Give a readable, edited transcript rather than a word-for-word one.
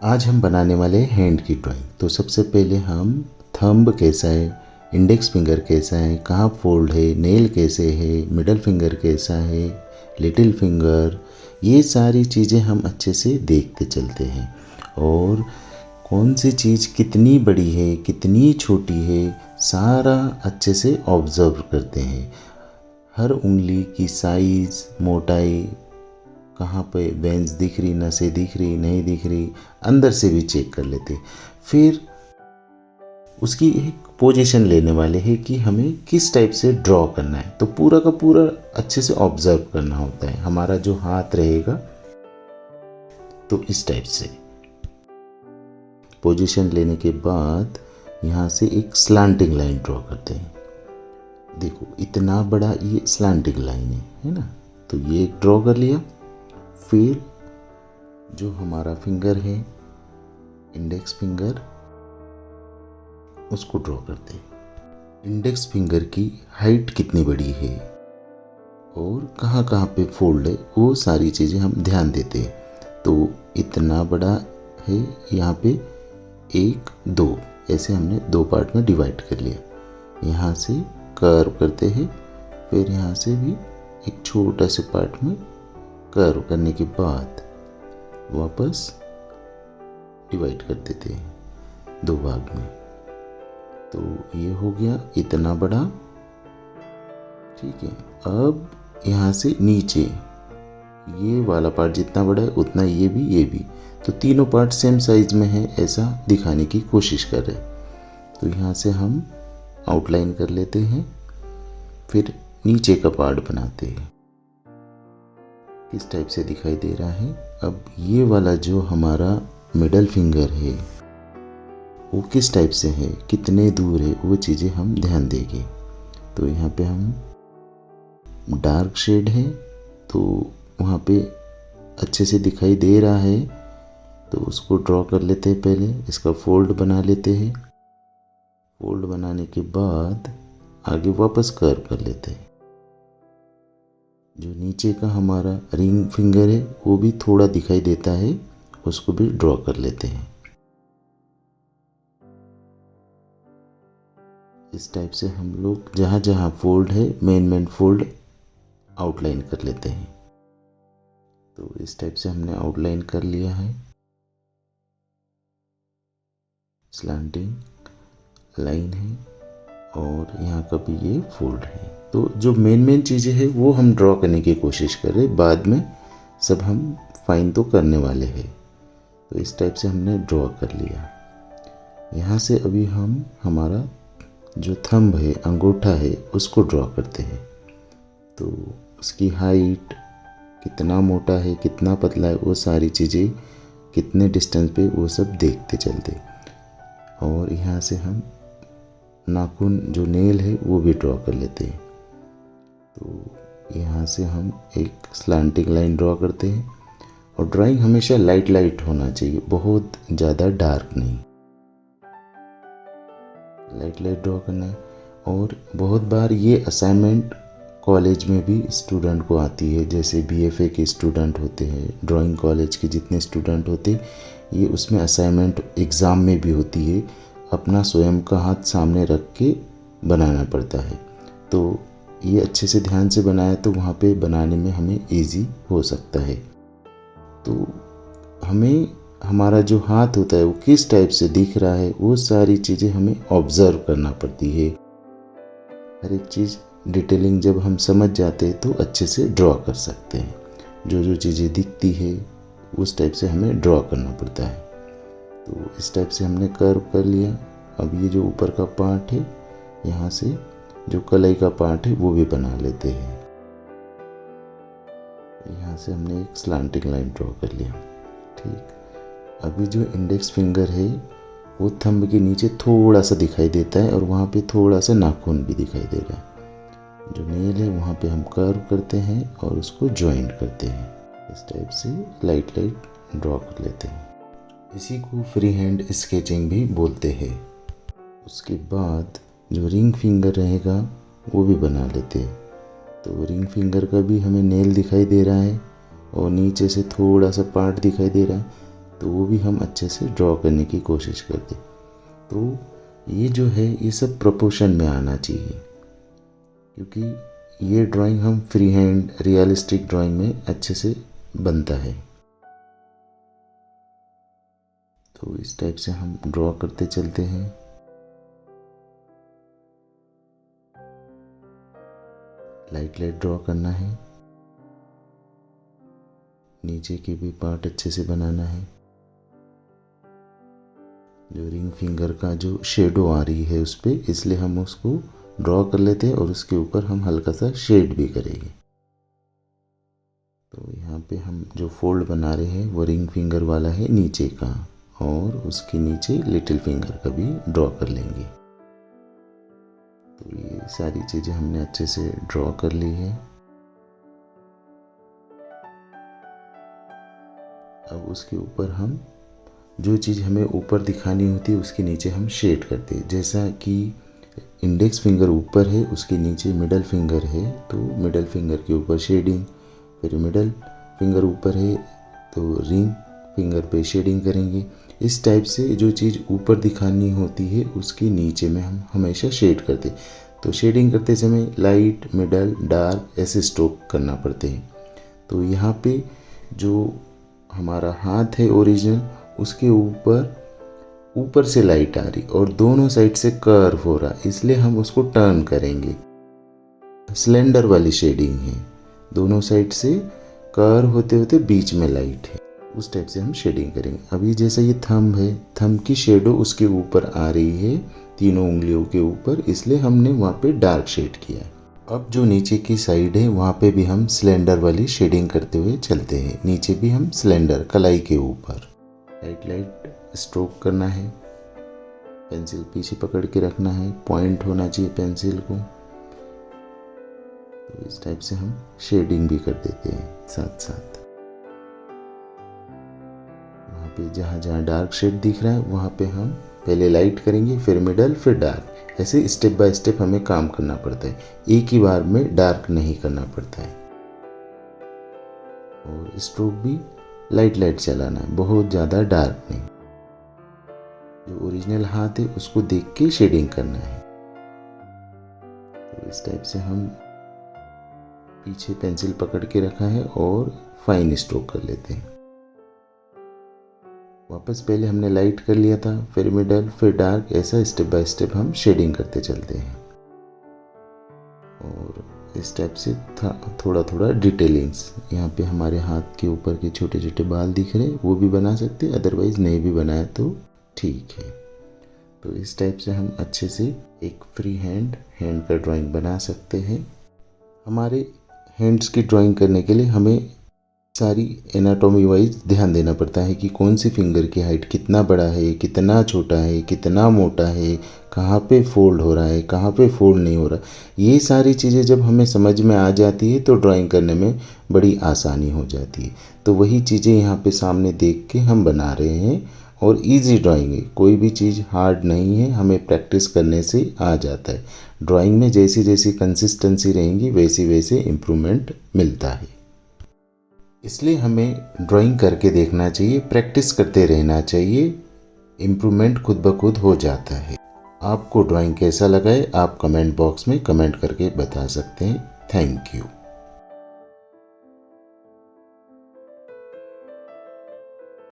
आज हम बनाने वाले हैं हैंड की ड्राइंग। तो सबसे पहले हम थंब कैसा है, इंडेक्स फिंगर कैसा है, कहाँ फोल्ड है, नेल कैसे है, मिडल फिंगर कैसा है, लिटिल फिंगर, ये सारी चीज़ें हम अच्छे से देखते चलते हैं। और कौन सी चीज़ कितनी बड़ी है, कितनी छोटी है, सारा अच्छे से ऑब्ज़र्व करते हैं। हर उंगली की साइज़, मोटाई, कहाँ पे वेंस दिख रही, नसें दिख रही, नहीं दिख रही, अंदर से भी चेक कर लेते। फिर उसकी एक पोजीशन लेने वाले हैं कि हमें किस टाइप से ड्रॉ करना है। तो पूरा का पूरा अच्छे से ऑब्जर्व करना होता है। हमारा जो हाथ रहेगा तो इस टाइप से पोजीशन लेने के बाद यहाँ से एक स्लांटिंग लाइन ड्रॉ करते हैं। देखो इतना बड़ा ये स्लांटिंग लाइन है ना। तो ये एक ड्रॉ कर लिया। फिर जो हमारा फिंगर है, इंडेक्स फिंगर, उसको ड्रॉ करते हैं। इंडेक्स फिंगर की हाइट कितनी बड़ी है और कहाँ कहाँ पे फोल्ड है, वो सारी चीज़ें हम ध्यान देते हैं। तो इतना बड़ा है, यहाँ पे 1 2 ऐसे हमने 2 पार्ट में डिवाइड कर लिया। यहाँ से कर्व करते हैं, फिर यहाँ से भी एक छोटा से पार्ट में कर्व करने के बाद वापस डिवाइड कर देते हैं 2 भाग में। तो ये हो गया इतना बड़ा, ठीक है। अब यहाँ से नीचे ये वाला पार्ट जितना बड़ा है उतना ये भी। तो तीनों पार्ट सेम साइज में है ऐसा दिखाने की कोशिश कर रहे हैं। तो यहाँ से हम आउटलाइन कर लेते हैं, फिर नीचे का पार्ट बनाते हैं। किस टाइप से दिखाई दे रहा है। अब ये वाला जो हमारा मिडल फिंगर है वो किस टाइप से है, कितने दूर है, वो चीज़ें हम ध्यान देंगे। तो यहाँ पे हम डार्क शेड है तो वहाँ पे अच्छे से दिखाई दे रहा है, तो उसको ड्रॉ कर लेते हैं। पहले इसका फोल्ड बना लेते हैं। फोल्ड बनाने के बाद आगे वापस कर्व कर लेते हैं। जो नीचे का हमारा रिंग फिंगर है वो भी थोड़ा दिखाई देता है, उसको भी ड्रॉ कर लेते हैं। इस टाइप से हम लोग जहाँ जहाँ फोल्ड है मेन फोल्ड आउटलाइन कर लेते हैं। तो इस टाइप से हमने आउटलाइन कर लिया है। स्लैंटिंग लाइन है और यहाँ का भी ये फोल्ड है। तो जो मेन चीज़ें हैं वो हम ड्रॉ करने की कोशिश कर रहे हैं, बाद में सब हम फाइन तो करने वाले हैं। तो इस टाइप से हमने ड्रॉ कर लिया। यहाँ से अभी हम हमारा जो थंब है, अंगूठा है, उसको ड्रॉ करते हैं। तो उसकी हाइट, कितना मोटा है, कितना पतला है, वो सारी चीज़ें कितने डिस्टेंस पे, वो सब देखते चलते। और यहाँ से हम नाखून जो नेल है वो भी ड्रॉ कर लेते हैं। तो यहाँ से हम एक स्लैंटिंग लाइन ड्रॉ करते हैं। और ड्राइंग हमेशा लाइट होना चाहिए, बहुत ज़्यादा डार्क नहीं, लाइट ड्रॉ करना है। और बहुत बार ये असाइनमेंट कॉलेज में भी स्टूडेंट को आती है। जैसे बीएफए के स्टूडेंट होते हैं, ड्राइंग कॉलेज के जितने स्टूडेंट होते हैं, ये उसमें असाइनमेंट एग्ज़ाम में भी होती है। अपना स्वयं का हाथ सामने रख के बनाना पड़ता है। तो ये अच्छे से ध्यान से बनाया तो वहाँ पे बनाने में हमें इजी हो सकता है। तो हमें हमारा जो हाथ होता है वो किस टाइप से दिख रहा है, वो सारी चीज़ें हमें ऑब्ज़र्व करना पड़ती है। हर एक चीज़ डिटेलिंग जब हम समझ जाते हैं तो अच्छे से ड्रॉ कर सकते हैं। जो चीज़ें दिखती है उस टाइप से हमें ड्रॉ करना पड़ता है। तो इस टाइप से हमने कर्व कर लिया। अब ये जो ऊपर का पार्ट है, यहाँ से जो कलाई का पार्ट है वो भी बना लेते हैं। यहाँ से हमने एक स्लैंटिंग लाइन ड्रॉ कर लिया, ठीक। अभी जो इंडेक्स फिंगर है वो थंब के नीचे थोड़ा सा दिखाई देता है और वहाँ पे थोड़ा सा नाखून भी दिखाई दे रहा है। जो नेल है वहाँ पे हम कर्व करते हैं और उसको जॉइंट करते हैं। इस टाइप से लाइट ड्रॉ कर लेते हैं। इसी को फ्री हैंड स्केचिंग भी बोलते हैं। उसके बाद जो रिंग फिंगर रहेगा वो भी बना लेते हैं। तो रिंग फिंगर का भी हमें नेल दिखाई दे रहा है और नीचे से थोड़ा सा पार्ट दिखाई दे रहा है। तो वो भी हम अच्छे से ड्रॉ करने की कोशिश करते। तो ये जो है ये सब प्रोपोर्शन में आना चाहिए, क्योंकि ये ड्राइंग हम फ्री हैंड रियलिस्टिक ड्राइंग में अच्छे से बनता है। तो इस टाइप से हम ड्रॉ करते चलते हैं। लाइट लाइट ड्रॉ करना है, नीचे के भी पार्ट अच्छे से बनाना है। जो रिंग फिंगर का जो शेडो आ रही है उस पर, इसलिए हम उसको ड्रॉ कर लेते हैं और उसके ऊपर हम हल्का सा शेड भी करेंगे। तो यहाँ पे हम जो फोल्ड बना रहे हैं वो रिंग फिंगर वाला है नीचे का, और उसके नीचे लिटिल फिंगर का भी ड्रॉ कर लेंगे। तो ये सारी चीज़ें हमने अच्छे से ड्रॉ कर ली है। अब उसके ऊपर हम जो चीज़ हमें ऊपर दिखानी होती है उसके नीचे हम शेड करते हैं। जैसा कि इंडेक्स फिंगर ऊपर है, उसके नीचे मिडल फिंगर है, तो मिडल फिंगर के ऊपर शेडिंग। फिर मिडल फिंगर ऊपर है तो रिंग फिंगर पे शेडिंग करेंगे। इस टाइप से जो चीज़ ऊपर दिखानी होती है उसके नीचे में हम हमेशा शेड करते। तो शेडिंग करते समय लाइट, मिडल, डार्क ऐसे स्ट्रोक करना पड़ते हैं। तो यहाँ पे जो हमारा हाथ है ओरिजिनल, उसके ऊपर से लाइट आ रही और दोनों साइड से कर्व हो रहा, इसलिए हम उसको टर्न करेंगे। स्लेंडर वाली शेडिंग है, दोनों साइड से कर्व होते होते बीच में लाइट है, उस टाइप से हम शेडिंग करेंगे। अभी जैसे ये थंब है, थंब की शेडो उसके ऊपर आ रही है, तीनों उंगलियों के ऊपर, इसलिए हमने वहाँ पे डार्क शेड किया है। अब जो नीचे की साइड है वहाँ पे भी हम स्लेंडर वाली शेडिंग करते हुए चलते हैं। नीचे भी हम स्लेंडर कलाई के ऊपर लाइट लाइट स्ट्रोक करना है। पेंसिल पीछे पकड़ के रखना है, पॉइंट होना चाहिए पेंसिल को। तो इस टाइप से हम शेडिंग भी कर देते हैं साथ साथ। वहाँ पे जहाँ जहाँ डार्क शेड दिख रहा है वहाँ पे हम पहले लाइट करेंगे, फिर मिडल, फिर डार्क। ऐसे स्टेप बाय स्टेप हमें काम करना पड़ता है, एक ही बार में डार्क नहीं करना पड़ता है। और स्ट्रोक भी लाइट लाइट चलाना है, बहुत ज़्यादा डार्क नहीं। जो ओरिजिनल हाथ है उसको देख के शेडिंग करना है। तो इस टाइप से हम पीछे पेंसिल पकड़ के रखा है और फाइन स्ट्रोक कर लेते हैं। वापस पहले हमने लाइट कर लिया था, फिर मिडल, फिर डार्क, ऐसा स्टेप बाय स्टेप हम शेडिंग करते चलते हैं। और इस टाइप से थोड़ा थोड़ा डिटेलिंग्स, यहाँ पे हमारे हाथ के ऊपर के छोटे छोटे बाल दिख रहे हैं, वो भी बना सकते हैं, अदरवाइज नहीं भी बनाया तो ठीक है। तो इस टाइप से हम अच्छे से एक फ्री हैंड का ड्राइंग बना सकते हैं। हमारे हैंड्स की ड्राइंग करने के लिए हमें सारी एनाटॉमी वाइज ध्यान देना पड़ता है कि कौन सी फिंगर की हाइट कितना बड़ा है, कितना छोटा है, कितना मोटा है, कहाँ पे फोल्ड हो रहा है, कहाँ पे फोल्ड नहीं हो रहा। ये सारी चीज़ें जब हमें समझ में आ जाती है तो ड्राइंग करने में बड़ी आसानी हो जाती है। तो वही चीज़ें यहाँ पे सामने देख के हम बना रहे हैं, और इजी ड्राइंग है, कोई भी चीज़ हार्ड नहीं है, हमें प्रैक्टिस करने से आ जाता है। ड्राइंग में जैसी जैसी कंसिस्टेंसी रहेंगी वैसे वैसे इम्प्रूवमेंट मिलता है। इसलिए हमें ड्राइंग करके देखना चाहिए, प्रैक्टिस करते रहना चाहिए, इम्प्रूवमेंट खुद ब खुद हो जाता है। आपको ड्राइंग कैसा लगा है आप कमेंट बॉक्स में कमेंट करके बता सकते हैं। Thank you.